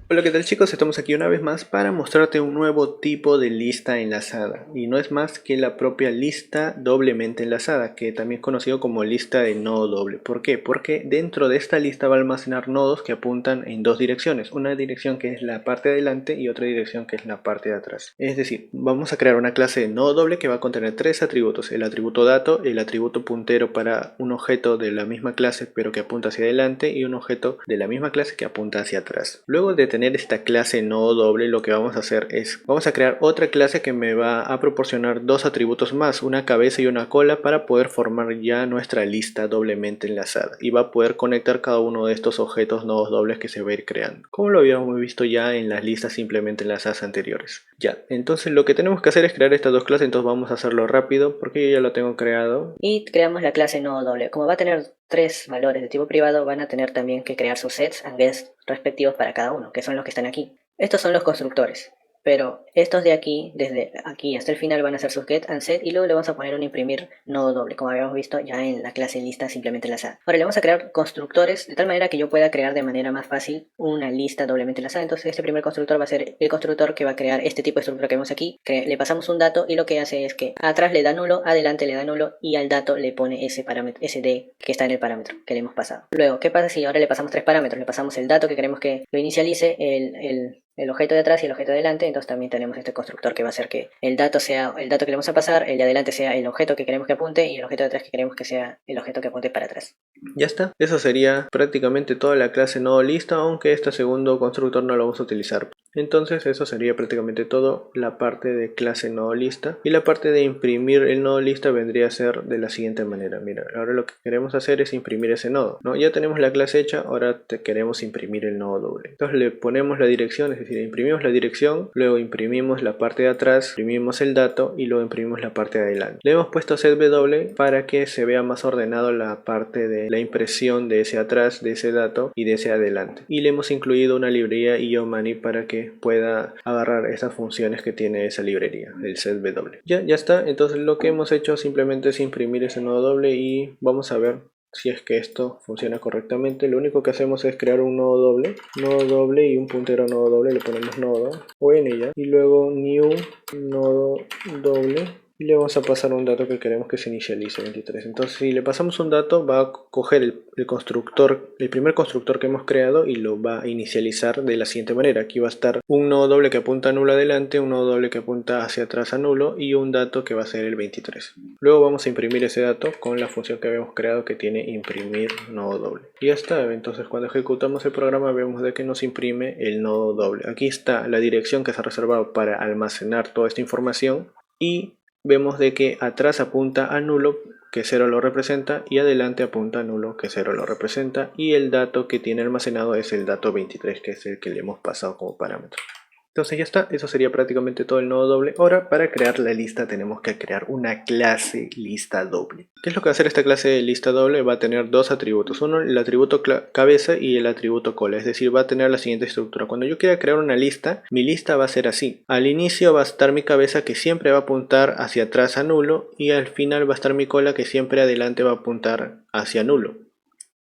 Hola, ¿qué tal chicos? Estamos aquí una vez más para mostrarte un nuevo tipo de lista enlazada y no es más que la propia lista doblemente enlazada, que también es conocido como lista de nodo doble. ¿Por qué? Porque dentro de esta lista va a almacenar nodos que apuntan en dos direcciones, una dirección que es la parte de adelante y otra dirección que es la parte de atrás. Es decir, vamos a crear una clase de nodo doble que va a contener tres atributos: el atributo dato, el atributo puntero para un objeto de la misma clase pero que apunta hacia adelante, y un objeto de la misma clase que apunta hacia atrás. Luego de tener esta clase nodo doble, lo que vamos a hacer es, vamos a crear otra clase que me va a proporcionar dos atributos más, una cabeza y una cola, para poder formar ya nuestra lista doblemente enlazada, y va a poder conectar cada uno de estos objetos nodos dobles que se va a ir creando, como lo habíamos visto ya en las listas simplemente enlazadas anteriores. Ya, entonces lo que tenemos que hacer es crear estas dos clases, entonces vamos a hacerlo rápido porque yo ya lo tengo creado. Y creamos la clase nodo doble. Como va a tener tres valores de tipo privado, van a tener también que crear sus sets and guests respectivos para cada uno, que son los que están aquí. Estos son los constructores, pero estos de aquí, desde aquí hasta el final, van a ser sus get and set, y luego le vamos a poner un imprimir nodo doble, como habíamos visto ya en la clase lista simplemente enlazada. Ahora le vamos a crear constructores de tal manera que yo pueda crear de manera más fácil una lista doblemente enlazada. Entonces este primer constructor va a ser el constructor que va a crear este tipo de estructura que vemos aquí. Le pasamos un dato y lo que hace es que atrás le da nulo, adelante le da nulo, y al dato le pone ese parámetro, ese d que está en el parámetro que le hemos pasado. Luego, ¿qué pasa si ahora le pasamos tres parámetros? Le pasamos el dato que queremos que lo inicialice, el objeto de atrás y el objeto de adelante. Entonces también tenemos este constructor que va a hacer que el dato sea el dato que le vamos a pasar, el de adelante sea el objeto que queremos que apunte, y el objeto de atrás que queremos que sea el objeto que apunte para atrás. Ya está, eso sería prácticamente toda la clase nodo lista, aunque este segundo constructor no lo vamos a utilizar. Entonces eso sería prácticamente todo la parte de clase nodo lista, y la parte de imprimir el nodo lista vendría a ser de la siguiente manera. Mira, ahora lo que queremos hacer es imprimir ese nodo, ¿no? Ya tenemos la clase hecha, ahora queremos imprimir el nodo doble. Entonces le ponemos la dirección, es decir, imprimimos la dirección, luego imprimimos la parte de atrás, imprimimos el dato y luego imprimimos la parte de adelante. Le hemos puesto setW para que se vea más ordenado la parte de la impresión de ese atrás, de ese dato y de ese adelante. Y le hemos incluido una librería IOMANI para que pueda agarrar esas funciones que tiene esa librería, el setW. Ya está, entonces lo que hemos hecho simplemente es imprimir ese nodo doble y vamos a ver si es que esto funciona correctamente. Lo único que hacemos es crear un nodo doble y un puntero nodo doble, le ponemos nodo o en ella, y luego new nodo doble, y le vamos a pasar un dato que queremos que se inicialice 23. Entonces si le pasamos un dato, va a coger el constructor, el primer constructor que hemos creado, y lo va a inicializar de la siguiente manera. Aquí va a estar un nodo doble que apunta a nulo adelante, un nodo doble que apunta hacia atrás a nulo, y un dato que va a ser el 23. Luego vamos a imprimir ese dato con la función que habíamos creado, que tiene imprimir nodo doble. Y ya está. Entonces cuando ejecutamos el programa vemos de que nos imprime el nodo doble. Aquí está la dirección que se ha reservado para almacenar toda esta información, y vemos de que atrás apunta a nulo, que 0 lo representa, y adelante apunta a nulo, que 0 lo representa, y el dato que tiene almacenado es el dato 23, que es el que le hemos pasado como parámetro. Entonces ya está, eso sería prácticamente todo el nodo doble. Ahora, para crear la lista tenemos que crear una clase lista doble. ¿Qué es lo que va a hacer esta clase de lista doble? Va a tener dos atributos: uno, el atributo cabeza, y el atributo cola. Es decir, va a tener la siguiente estructura. Cuando yo quiera crear una lista, mi lista va a ser así: al inicio va a estar mi cabeza, que siempre va a apuntar hacia atrás a nulo, y al final va a estar mi cola, que siempre adelante va a apuntar hacia nulo.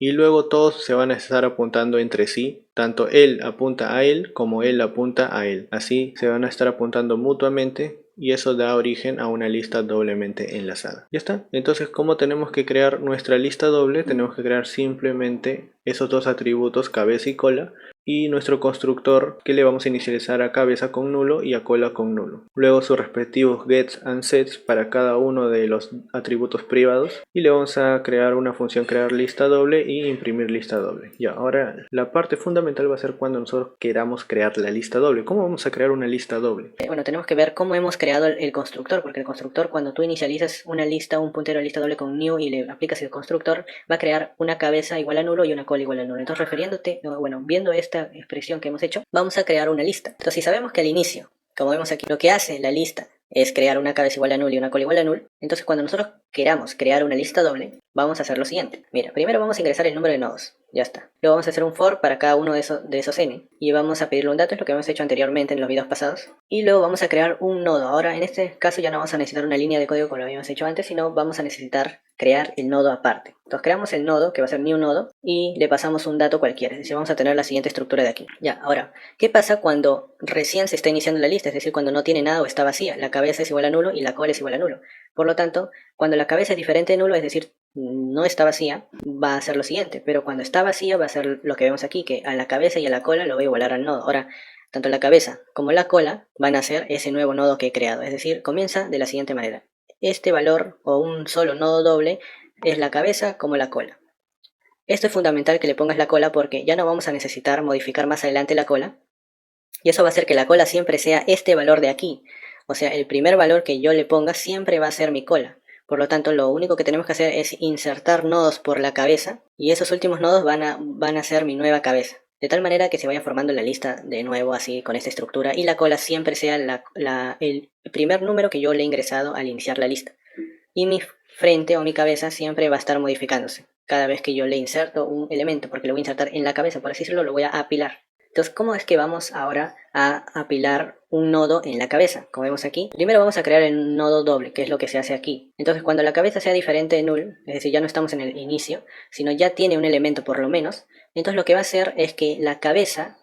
Y luego todos se van a estar apuntando entre sí, tanto él apunta a él como él apunta a él. Así se van a estar apuntando mutuamente, y eso da origen a una lista doblemente enlazada. Ya está. Entonces, ¿cómo tenemos que crear nuestra lista doble? Tenemos que crear simplemente esos dos atributos, cabeza y cola, y nuestro constructor, que le vamos a inicializar a cabeza con nulo y a cola con nulo. Luego sus respectivos gets and sets para cada uno de los atributos privados, y le vamos a crear una función crear lista doble y imprimir lista doble. Ya, ahora la parte fundamental va a ser cuando nosotros queramos crear la lista doble. ¿Cómo vamos a crear una lista doble? Bueno, tenemos que ver cómo hemos creado el constructor, porque el constructor, cuando tú inicializas una lista, un puntero de lista doble con new y le aplicas el constructor, va a crear una cabeza igual a nulo y una cola igual a nulo. Entonces, viendo esta expresión que hemos hecho, vamos a crear una lista. Entonces, si sabemos que al inicio, como vemos aquí, lo que hace la lista es crear una cabeza igual a null y una cola igual a null, entonces cuando nosotros queramos crear una lista doble, vamos a hacer lo siguiente. Mira, primero vamos a ingresar el número de nodos. Ya está. Luego vamos a hacer un for para cada uno de esos n, y vamos a pedirle un dato, es lo que hemos hecho anteriormente en los videos pasados. Y luego vamos a crear un nodo. Ahora, en este caso ya no vamos a necesitar una línea de código como lo habíamos hecho antes, sino vamos a necesitar crear el nodo aparte. Entonces creamos el nodo, que va a ser new nodo, y le pasamos un dato cualquiera, es decir, vamos a tener la siguiente estructura de aquí. Ya, ahora, ¿qué pasa cuando recién se está iniciando la lista? Es decir, cuando no tiene nada o está vacía. La cabeza es igual a nulo y la cola es igual a nulo. Por lo tanto, cuando la cabeza es diferente de nulo, es decir, no está vacía, va a hacer lo siguiente, pero cuando está vacía va a ser lo que vemos aquí, que a la cabeza y a la cola lo voy a igualar al nodo. Ahora, tanto la cabeza como la cola van a ser ese nuevo nodo que he creado, es decir, comienza de la siguiente manera. Este valor o un solo nodo doble es la cabeza como la cola. Esto es fundamental que le pongas la cola porque ya no vamos a necesitar modificar más adelante la cola, y eso va a hacer que la cola siempre sea este valor de aquí, o sea, el primer valor que yo le ponga siempre va a ser mi cola. Por lo tanto, lo único que tenemos que hacer es insertar nodos por la cabeza y esos últimos nodos van a ser mi nueva cabeza. De tal manera que se vaya formando la lista de nuevo así con esta estructura y la cola siempre sea el primer número que yo le he ingresado al iniciar la lista. Y mi frente o mi cabeza siempre va a estar modificándose cada vez que yo le inserto un elemento, porque lo voy a insertar en la cabeza, por así decirlo, lo voy a apilar. Entonces, ¿cómo es que vamos ahora a apilar un nodo en la cabeza? Como vemos aquí, primero vamos a crear el nodo doble, que es lo que se hace aquí. Entonces, cuando la cabeza sea diferente de null, es decir, ya no estamos en el inicio, sino ya tiene un elemento por lo menos, entonces lo que va a hacer es que la cabeza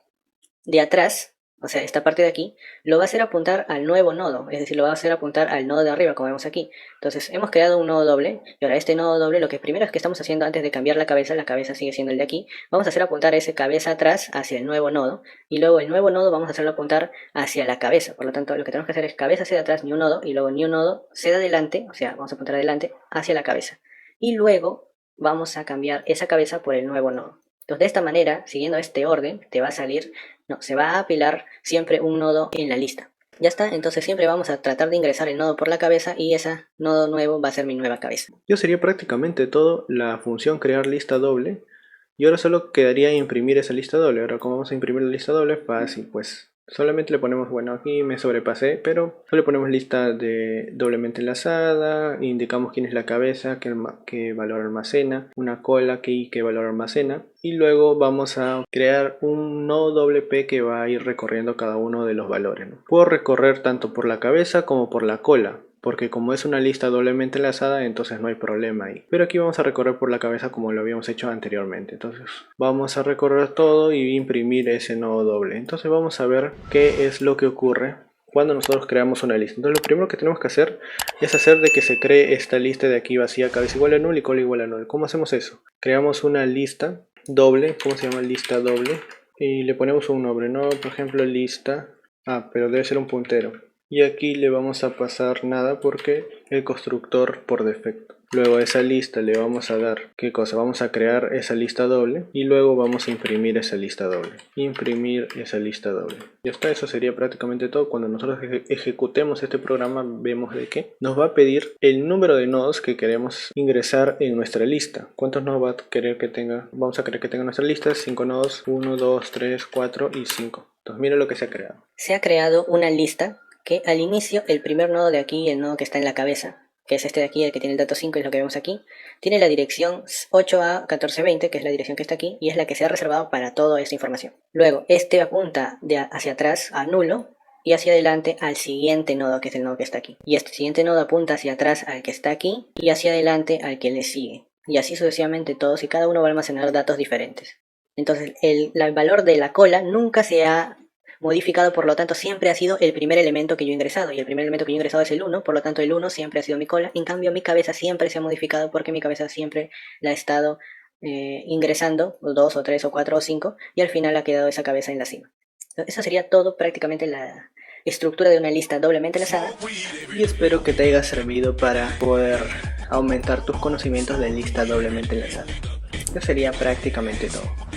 de atrás, o sea, esta parte de aquí, lo va a hacer apuntar al nuevo nodo, es decir, lo va a hacer apuntar al nodo de arriba, como vemos aquí. Entonces, hemos creado un nodo doble, y ahora este nodo doble, lo que primero es que estamos haciendo antes de cambiar la cabeza sigue siendo el de aquí, vamos a hacer apuntar ese cabeza atrás hacia el nuevo nodo, y luego el nuevo nodo vamos a hacerlo apuntar hacia la cabeza. Por lo tanto, lo que tenemos que hacer es cabeza hacia atrás, new nodo, y luego new nodo hacia adelante, o sea, vamos a apuntar adelante hacia la cabeza. Y luego vamos a cambiar esa cabeza por el nuevo nodo. Entonces, de esta manera, siguiendo este orden, se va a apilar siempre un nodo en la lista. Ya está, entonces siempre vamos a tratar de ingresar el nodo por la cabeza y ese nodo nuevo va a ser mi nueva cabeza. Ya sería prácticamente todo la función crear lista doble. Y ahora solo quedaría imprimir esa lista doble. Ahora, ¿cómo vamos a imprimir la lista doble? Fácil, pues solamente le ponemos, bueno, aquí me sobrepasé, pero solo le ponemos lista de doblemente enlazada, indicamos quién es la cabeza, qué valor almacena, una cola, qué valor almacena, y luego vamos a crear un nodo doble P que va a ir recorriendo cada uno de los valores, ¿no? Puedo recorrer tanto por la cabeza como por la cola, porque como es una lista doblemente enlazada, entonces no hay problema ahí. Pero aquí vamos a recorrer por la cabeza como lo habíamos hecho anteriormente. Entonces vamos a recorrer todo y imprimir ese nodo doble. Entonces vamos a ver qué es lo que ocurre cuando nosotros creamos una lista. Entonces lo primero que tenemos que hacer es hacer de que se cree esta lista de aquí vacía, cabeza igual a null y cola igual a null. ¿Cómo hacemos eso? Creamos una lista doble. ¿Cómo se llama? Lista doble. Y le ponemos un nombre, ¿no? Por ejemplo, lista. Pero debe ser un puntero. Y aquí le vamos a pasar nada porque el constructor por defecto. Luego a esa lista le vamos a dar, ¿qué cosa? Vamos a crear esa lista doble y luego vamos a imprimir esa lista doble. Imprimir esa lista doble. Ya está, eso sería prácticamente todo. Cuando nosotros ejecutemos este programa vemos de que nos va a pedir el número de nodos que queremos ingresar en nuestra lista. ¿Cuántos nodos va a querer que tenga? Vamos a querer que tenga nuestra lista 5 nodos, 1, 2, 3, 4 y 5. Entonces mira lo que se ha creado. Se ha creado una lista que al inicio el primer nodo de aquí, el nodo que está en la cabeza, que es este de aquí, el que tiene el dato 5, es lo que vemos aquí, tiene la dirección 8A1420, que es la dirección que está aquí, y es la que se ha reservado para toda esta información. Luego, este apunta hacia atrás a nulo y hacia adelante al siguiente nodo, que es el nodo que está aquí. Y este siguiente nodo apunta hacia atrás al que está aquí y hacia adelante al que le sigue. Y así sucesivamente todos, y cada uno va a almacenar datos diferentes. Entonces, el valor de la cola nunca se ha modificado, por lo tanto siempre ha sido el primer elemento que yo he ingresado, y el primer elemento que yo he ingresado es el 1, por lo tanto el 1 siempre ha sido mi cola. En cambio mi cabeza siempre se ha modificado porque mi cabeza siempre la ha estado ingresando 2 o 3 o 4 o 5 y al final ha quedado esa cabeza en la cima. Eso sería todo, prácticamente la estructura de una lista doblemente enlazada, y espero que te haya servido para poder aumentar tus conocimientos de lista doblemente enlazada. Eso sería prácticamente todo.